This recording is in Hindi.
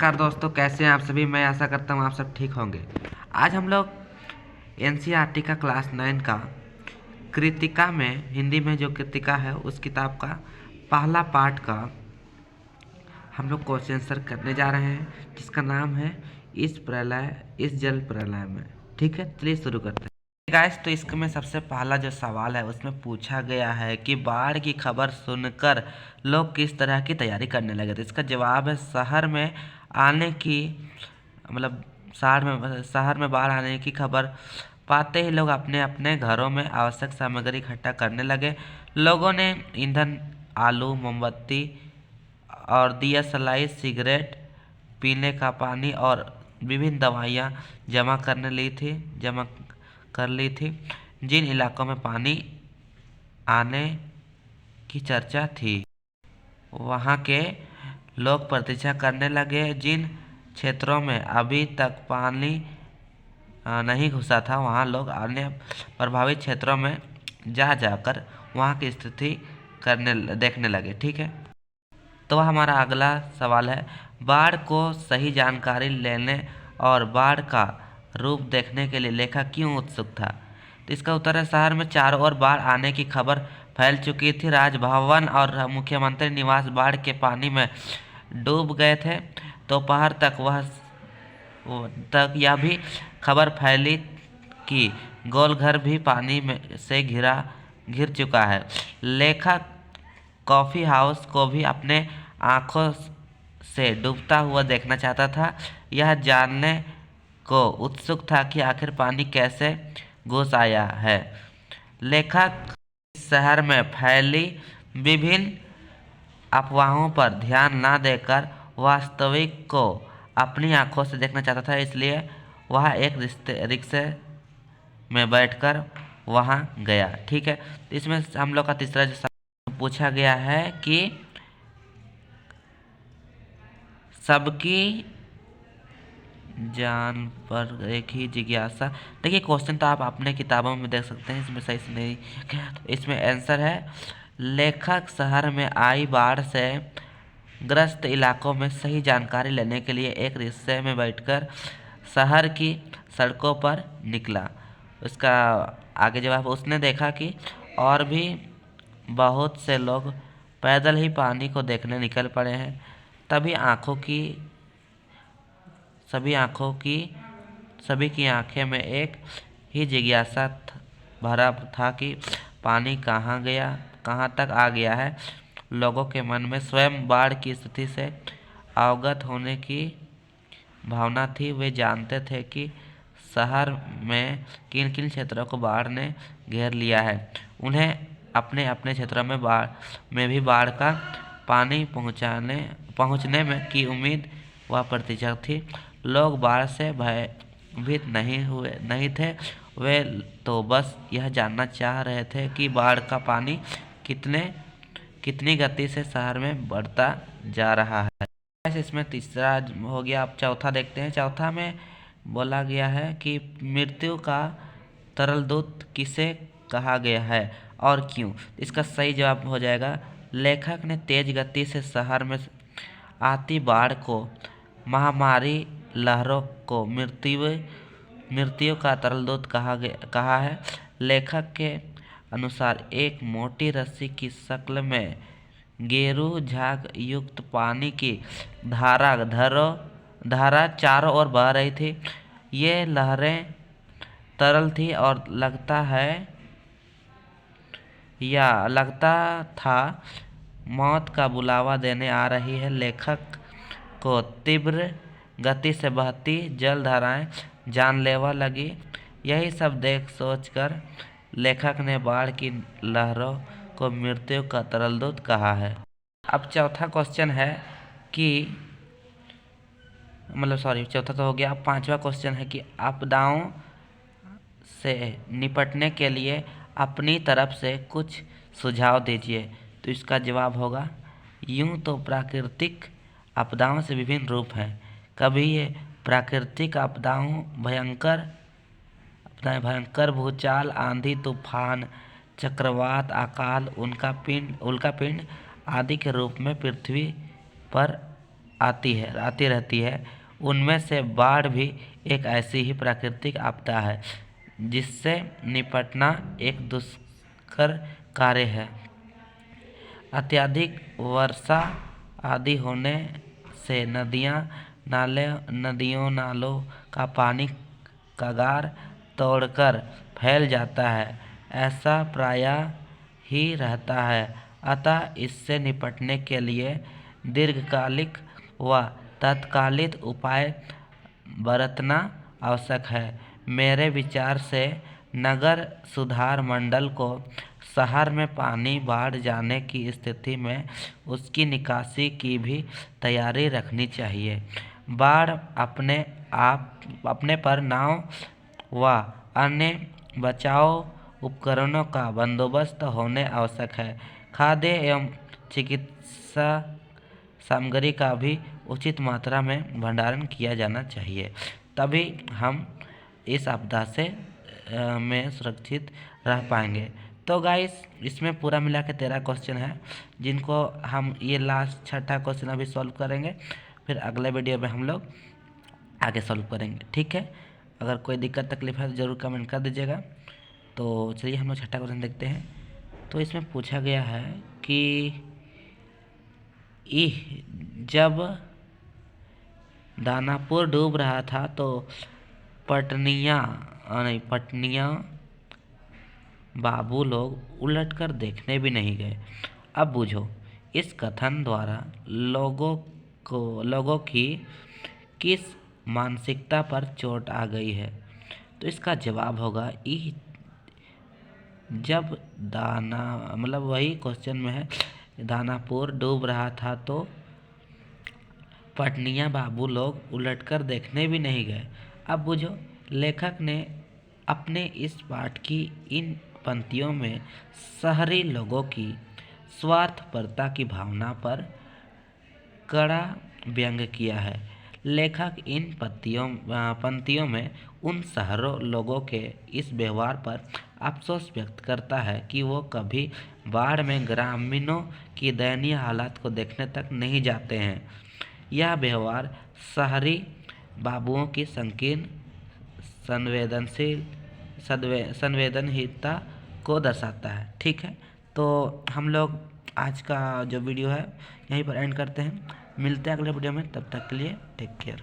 नमस्कार दोस्तों, कैसे हैं आप सभी। मैं आशा करता हूँ आप सब ठीक होंगे। आज हम लोग एनसीईआरटी का क्लास 9 का कृतिका में, हिंदी में जो कृतिका है उस किताब का पहला पार्ट का हम लोग क्वेश्चन आंसर करने जा रहे हैं, जिसका नाम है इस जल प्रलय में। ठीक है, चलिए शुरू करते हैं गाइस। तो इसमें सबसे पहला जो सवाल है उसमें पूछा गया है कि बाढ़ की खबर सुनकर लोग किस तरह की तैयारी करने लगे। तो इसका जवाब है शहर में आने की, मतलब शहर में बाढ़ आने की खबर पाते ही लोग अपने अपने घरों में आवश्यक सामग्री इकट्ठा करने लगे। लोगों ने ईंधन, आलू, मोमबत्ती और दिया सलाई, सिगरेट, पीने का पानी और विभिन्न दवाइयाँ जमा कर ली थी। जिन इलाकों में पानी आने की चर्चा थी वहाँ के लोग प्रतीक्षा करने लगे। जिन क्षेत्रों में अभी तक पानी नहीं घुसा था वहाँ लोग अन्य प्रभावित क्षेत्रों में जाकर वहाँ की स्थिति देखने लगे। ठीक है, तो हमारा अगला सवाल है, बाढ़ को सही जानकारी लेने और बाढ़ का रूप देखने के लिए लेखक क्यों उत्सुक था। तो इसका उत्तर है, शहर में चारों ओर बाढ़ आने की खबर फैल चुकी थी। राजभवन और मुख्यमंत्री निवास बाढ़ के पानी में डूब गए थे। दोपहर तक यह भी खबर फैली कि गोलघर भी पानी में से घिर चुका है। लेखक कॉफ़ी हाउस को भी अपने आँखों से डूबता हुआ देखना चाहता था। यह जानने को उत्सुक था कि आखिर पानी कैसे घुस आया है। लेखक शहर में फैली विभिन्न अफवाहों पर ध्यान न देकर वास्तविक को अपनी आंखों से देखना चाहता था, इसलिए वह एक रिक्शे में बैठकर वहां गया। ठीक है, इसमें हम लोग का तीसरा जो सवाल पूछा गया है कि सबकी जान पर एक ही जिज्ञासा। देखिए, क्वेश्चन तो आप अपने किताबों में देख सकते हैं, इसमें सही से नहीं। इसमें आंसर है, लेखक शहर में आई बाढ़ से ग्रस्त इलाकों में सही जानकारी लेने के लिए एक रिक्शे में बैठकर शहर की सड़कों पर निकला। उसका आगे जवाब, उसने देखा कि और भी बहुत से लोग पैदल ही पानी को देखने निकल पड़े हैं। सभी की आंखें में एक ही जिज्ञासा भरा था कि पानी कहाँ तक आ गया है। लोगों के मन में स्वयं बाढ़ की स्थिति से अवगत होने की भावना थी। वे जानते थे कि शहर में किन किन क्षेत्रों को बाढ़ ने घेर लिया है। उन्हें अपने अपने क्षेत्रों में भी बाढ़ का पानी पहुंचने में की उम्मीद व प्रतीक्षा थी। लोग बाढ़ से भयभीत नहीं थे। वे तो बस यह जानना चाह रहे थे कि बाढ़ का पानी कितनी गति से शहर में बढ़ता जा रहा है। इसमें तीसरा हो गया। अब चौथा देखते हैं। चौथा में बोला गया है कि मृत्यु का तरल दूत किसे कहा गया है और क्यों। इसका सही जवाब हो जाएगा, लेखक ने तेज गति से शहर में आती बाढ़ को, महामारी लहरों को मृत्यु का तरल दूत कहा है। लेखक के अनुसार एक मोटी रस्सी की शक्ल में गेरू झाग युक्त पानी की धारा चारों ओर बह रही थी। ये लहरें तरल थी और लगता था मौत का बुलावा देने आ रही है। लेखक को तीव्र गति से बहती जल धाराएं जानलेवा लगी। यही सब सोचकर लेखक ने बाढ़ की लहरों को मृत्यु का तरल दूत कहा है। अब चौथा क्वेश्चन है कि चौथा तो हो गया। अब पांचवा क्वेश्चन है कि आपदाओं से निपटने के लिए अपनी तरफ से कुछ सुझाव दीजिए। तो इसका जवाब होगा, यूं तो प्राकृतिक आपदाओं से विभिन्न रूप हैं। कभी ये प्राकृतिक आपदाओं भयंकर भूचाल, आंधी, तूफान, चक्रवात, अकाल, उल्कापिंड आदि के रूप में पृथ्वी पर आती रहती है। उनमें से बाढ़ भी एक ऐसी ही प्राकृतिक आपदा है जिससे निपटना एक दुष्कर कार्य है। अत्यधिक वर्षा आदि होने से नदियों नालों का पानी कगार तोड़कर फैल जाता है। ऐसा प्रायः ही रहता है। अतः इससे निपटने के लिए दीर्घकालिक व तत्कालिक उपाय बरतना आवश्यक है। मेरे विचार से नगर सुधार मंडल को शहर में पानी बाढ़ जाने की स्थिति में उसकी निकासी की भी तैयारी रखनी चाहिए। बाढ़ अपने पर नाव व अन्य बचाव उपकरणों का बंदोबस्त होने आवश्यक है। खाद्य एवं चिकित्सा सामग्री का भी उचित मात्रा में भंडारण किया जाना चाहिए, तभी हम इस आपदा से में सुरक्षित रह पाएंगे। तो गाइस, इसमें पूरा मिला के 13 क्वेश्चन है, जिनको हम ये लास्ट छठा क्वेश्चन अभी सॉल्व करेंगे। फिर अगले वीडियो में हम लोग आगे सॉल्व करेंगे, ठीक है। अगर कोई दिक्कत तकलीफ है तो ज़रूर कमेंट कर दीजिएगा। तो चलिए हम लोग छठा क्वेश्चन देखते हैं। तो इसमें पूछा गया है कि जब दानापुर डूब रहा था तो पटनिया बाबू लोग उलटकर देखने भी नहीं गए। अब बूझो, इस कथन द्वारा लोगों की किस मानसिकता पर चोट आ गई है? तो इसका जवाब होगा जब वही क्वेश्चन में है, दानापुर डूब रहा था तो पटनिया बाबू लोग उलटकर देखने भी नहीं गए। अब बुझो, लेखक ने अपने इस पाठ की इन पंक्तियों में शहरी लोगों की स्वार्थपरता की भावना पर कड़ा व्यंग किया है। लेखक इन पंक्तियों में उन शहरों लोगों के इस व्यवहार पर अफसोस व्यक्त करता है कि वो कभी बाढ़ में ग्रामीणों की दयनीय हालत को देखने तक नहीं जाते हैं। यह व्यवहार शहरी बाबुओं की संकीर्ण संवेदनहीनता को दर्शाता है, ठीक है। तो हम लोग आज का जो वीडियो है यहीं पर एंड करते हैं। मिलते हैं अगले वीडियो में, तब तक के लिए टेक केयर।